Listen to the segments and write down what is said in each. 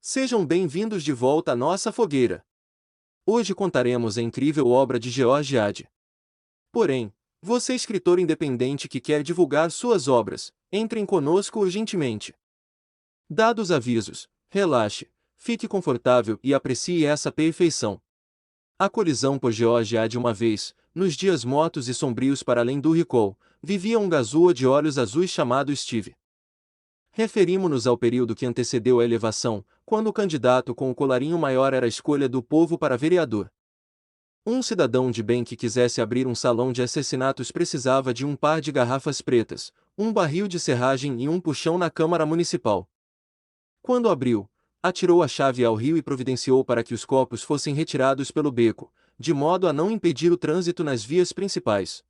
Sejam bem-vindos de volta à nossa fogueira. Hoje contaremos a incrível obra de George Ade. Porém, você escritor independente que quer divulgar suas obras, entre conosco urgentemente. Dados avisos, relaxe, fique confortável e aprecie essa perfeição. A colisão por George Ade uma vez, nos dias mortos e sombrios para além do Recall, vivia um gazua de olhos azuis chamado Steve. Referimo-nos ao período que antecedeu a elevação, quando o candidato com o colarinho maior era a escolha do povo para vereador. Um cidadão de bem que quisesse abrir um salão de assassinatos precisava de um par de garrafas pretas, um barril de serragem e um puxão na Câmara Municipal. Quando abriu, atirou a chave ao rio e providenciou para que os copos fossem retirados pelo beco, de modo a não impedir o trânsito nas vias principais.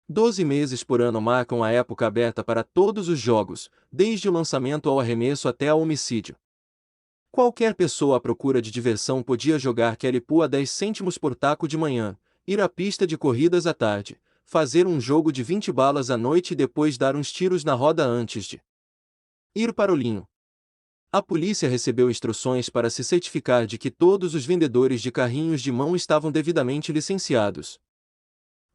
12 meses por ano marcam a época aberta para todos os jogos, desde o lançamento ao arremesso até ao homicídio. Qualquer pessoa à procura de diversão podia jogar Kelly-Pool a 10 cêntimos por taco de manhã, ir à pista de corridas à tarde, fazer um jogo de 20 balas à noite e depois dar uns tiros na roda antes de ir para o linho. A polícia recebeu instruções para se certificar de que todos os vendedores de carrinhos de mão estavam devidamente licenciados.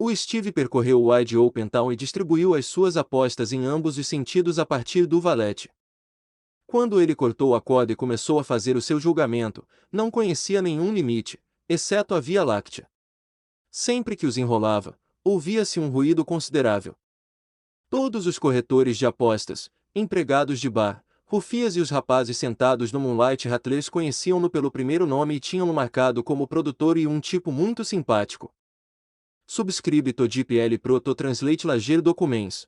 O Steve percorreu o Wide Open Town e distribuiu as suas apostas em ambos os sentidos a partir do valete. Quando ele cortou a corda e começou a fazer o seu julgamento, não conhecia nenhum limite, exceto a Via Láctea. Sempre que os enrolava, ouvia-se um ruído considerável. Todos os corretores de apostas, empregados de bar, rufias e os rapazes sentados no Moonlight Rattlers conheciam-no pelo primeiro nome e tinham-no marcado como produtor e um tipo muito simpático. Subscribe to DeepL Pro to Translate Lager Documents.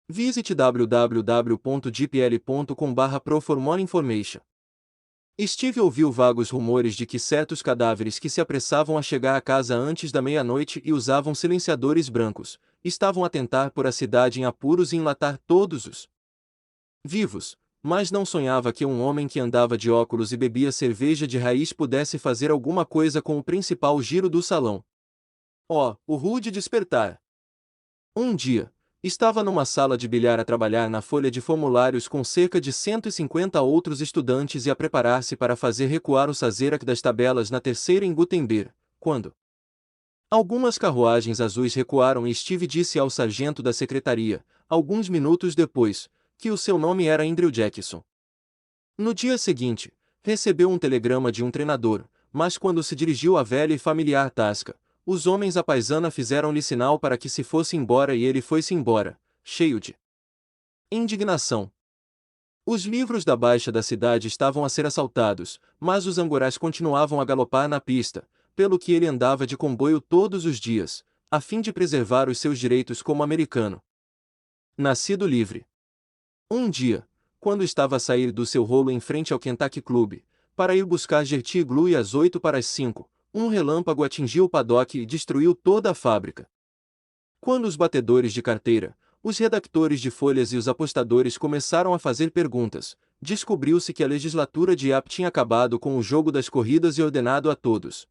Visite www.deepl.com/pro for more information. Steve ouviu vagos rumores de que certos cadáveres que se apressavam a chegar à casa antes da meia-noite e usavam silenciadores brancos, estavam a tentar por a cidade em apuros e enlatar todos os vivos, mas não sonhava que um homem que andava de óculos e bebia cerveja de raiz pudesse fazer alguma coisa com o principal giro do salão. Oh, o rude despertar! Um dia, estava numa sala de bilhar a trabalhar na folha de formulários com cerca de 150 outros estudantes e a preparar-se para fazer recuar o Sazerac das tabelas na terceira em Gutenberg, quando algumas carruagens azuis recuaram e Steve disse ao sargento da secretaria, alguns minutos depois, que o seu nome era Andrew Jackson. No dia seguinte, recebeu um telegrama de um treinador, mas quando se dirigiu à velha e familiar tasca, os homens à paisana fizeram-lhe sinal para que se fosse embora e ele foi-se embora, cheio de indignação. Os livros da baixa da cidade estavam a ser assaltados, mas os angorás continuavam a galopar na pista, pelo que ele andava de comboio todos os dias, a fim de preservar os seus direitos como americano. Nascido livre. Um dia, quando estava a sair do seu rolo em frente ao Kentucky Club, para ir buscar Gertie Glue às 8:45, um relâmpago atingiu o paddock e destruiu toda a fábrica. Quando os batedores de carteira, os redactores de folhas e os apostadores começaram a fazer perguntas, descobriu-se que a legislatura de Yap tinha acabado com o jogo das corridas e ordenado a todos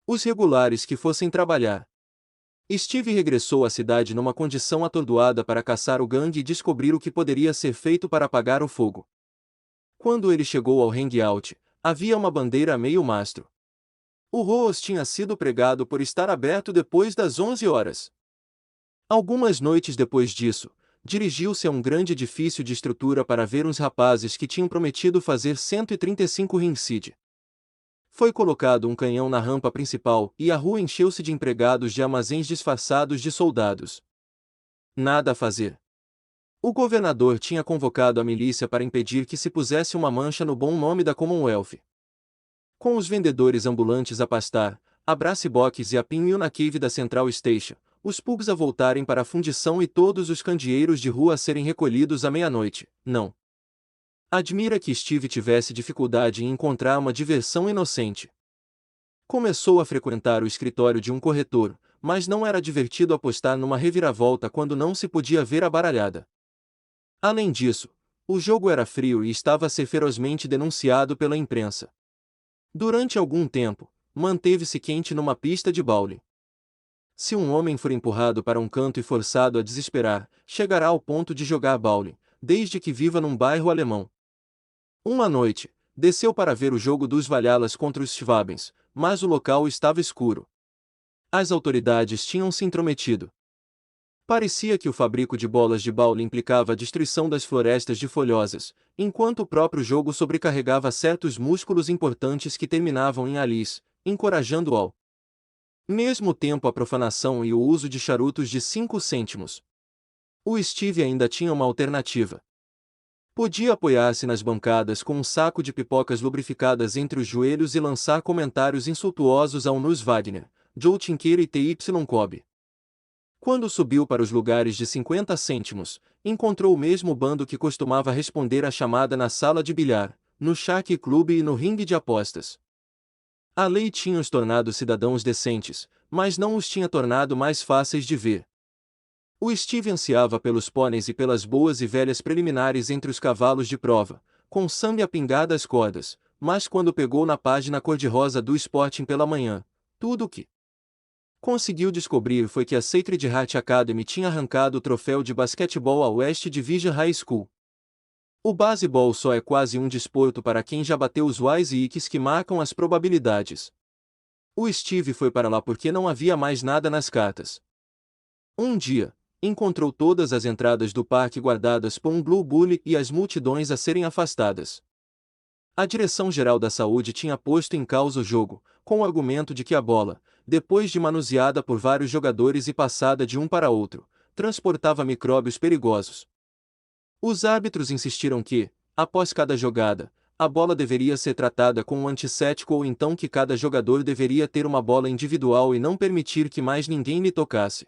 os regulares que fossem trabalhar. Steve regressou à cidade numa condição atordoada para caçar o gangue e descobrir o que poderia ser feito para apagar o fogo. Quando ele chegou ao hangout, havia uma bandeira a meio mastro. O Roos tinha sido pregado por estar aberto depois das 11 horas. Algumas noites depois disso, dirigiu-se a um grande edifício de estrutura para ver uns rapazes que tinham prometido fazer 135 ringside. Foi colocado um canhão na rampa principal e a rua encheu-se de empregados de armazéns disfarçados de soldados. Nada a fazer. O governador tinha convocado a milícia para impedir que se pusesse uma mancha no bom nome da Commonwealth. Com os vendedores ambulantes a pastar, a Brassbox e a Pinwheel na cave da Central Station, os pugs a voltarem para a fundição e todos os candeeiros de rua a serem recolhidos à meia-noite, não. Admira que Steve tivesse dificuldade em encontrar uma diversão inocente. Começou a frequentar o escritório de um corretor, mas não era divertido apostar numa reviravolta quando não se podia ver a baralhada. Além disso, o jogo era frio e estava a ser ferozmente denunciado pela imprensa. Durante algum tempo, manteve-se quente numa pista de bowling. Se um homem for empurrado para um canto e forçado a desesperar, chegará ao ponto de jogar bowling, desde que viva num bairro alemão. Uma noite, desceu para ver o jogo dos Valhalas contra os Schwabens, mas o local estava escuro. As autoridades tinham se intrometido. Parecia que o fabrico de bolas de baule implicava a destruição das florestas de folhosas, enquanto o próprio jogo sobrecarregava certos músculos importantes que terminavam em alis, encorajando ao mesmo tempo a profanação e o uso de charutos de 5 cêntimos. O Steve ainda tinha uma alternativa. Podia apoiar-se nas bancadas com um saco de pipocas lubrificadas entre os joelhos e lançar comentários insultuosos ao Nus Wagner, Joe Tinqueira e T.Y. Cobb. Quando subiu para os lugares de 50 cêntimos, encontrou o mesmo bando que costumava responder à chamada na sala de bilhar, no Shark Club e no ringue de apostas. A lei tinha os tornado cidadãos decentes, mas não os tinha tornado mais fáceis de ver. O Steve ansiava pelos pôneis e pelas boas e velhas preliminares entre os cavalos de prova, com sangue a pingar das cordas, mas quando pegou na página cor-de-rosa do Sporting pela manhã, tudo o que conseguiu descobrir foi que a Sacred Heart Academy tinha arrancado o troféu de basquetebol ao West Division High School. O baseball só é quase um desporto para quem já bateu os wise icks que marcam as probabilidades. O Steve foi para lá porque não havia mais nada nas cartas. Um dia, encontrou todas as entradas do parque guardadas por um Blue Bully e as multidões a serem afastadas. A Direção-Geral da Saúde tinha posto em causa o jogo, com o argumento de que a bola, depois de manuseada por vários jogadores e passada de um para outro, transportava micróbios perigosos. Os árbitros insistiram que, após cada jogada, a bola deveria ser tratada com um antisséptico ou então que cada jogador deveria ter uma bola individual e não permitir que mais ninguém lhe tocasse.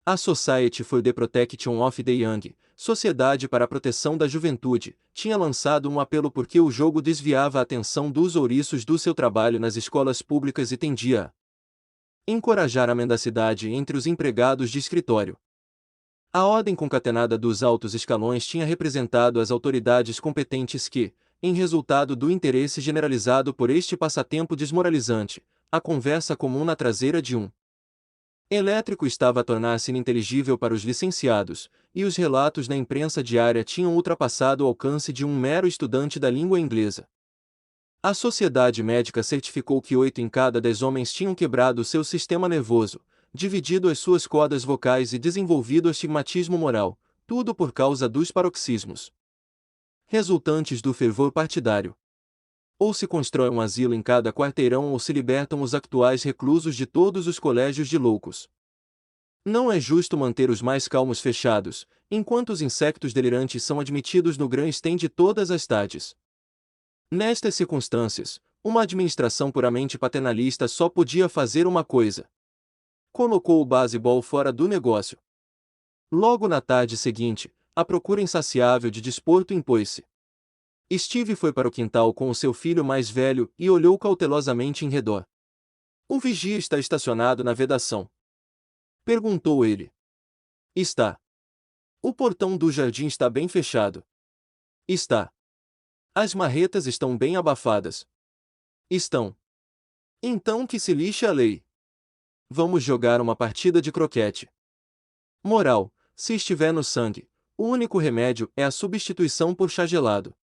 A Society for the Protection of the Young, Sociedade para a Proteção da Juventude, tinha lançado um apelo porque o jogo desviava a atenção dos ouriços do seu trabalho nas escolas públicas e tendia a encorajar a mendicidade entre os empregados de escritório. A ordem concatenada dos altos escalões tinha representado as autoridades competentes que, em resultado do interesse generalizado por este passatempo desmoralizante, a conversa comum na traseira de um elétrico estava a tornar-se ininteligível para os licenciados, e os relatos na imprensa diária tinham ultrapassado o alcance de um mero estudante da língua inglesa. A Sociedade Médica certificou que 8 em cada 10 homens tinham quebrado seu sistema nervoso, dividido as suas cordas vocais e desenvolvido astigmatismo moral, tudo por causa dos paroxismos resultantes do fervor partidário. Ou se constrói um asilo em cada quarteirão ou se libertam os atuais reclusos de todos os colégios de loucos. Não é justo manter os mais calmos fechados, enquanto os insectos delirantes são admitidos no grandstand de todas as tardes. Nestas circunstâncias, uma administração puramente paternalista só podia fazer uma coisa. Colocou o baseball fora do negócio. Logo na tarde seguinte, a procura insaciável de desporto impôs-se. Steve foi para o quintal com o seu filho mais velho e olhou cautelosamente em redor. O vigia está estacionado na vedação. Perguntou ele. Está. O portão do jardim está bem fechado. Está. As marretas estão bem abafadas. Estão. Então que se lixe a lei. Vamos jogar uma partida de croquete. Moral: se estiver no sangue, o único remédio é a substituição por chá gelado.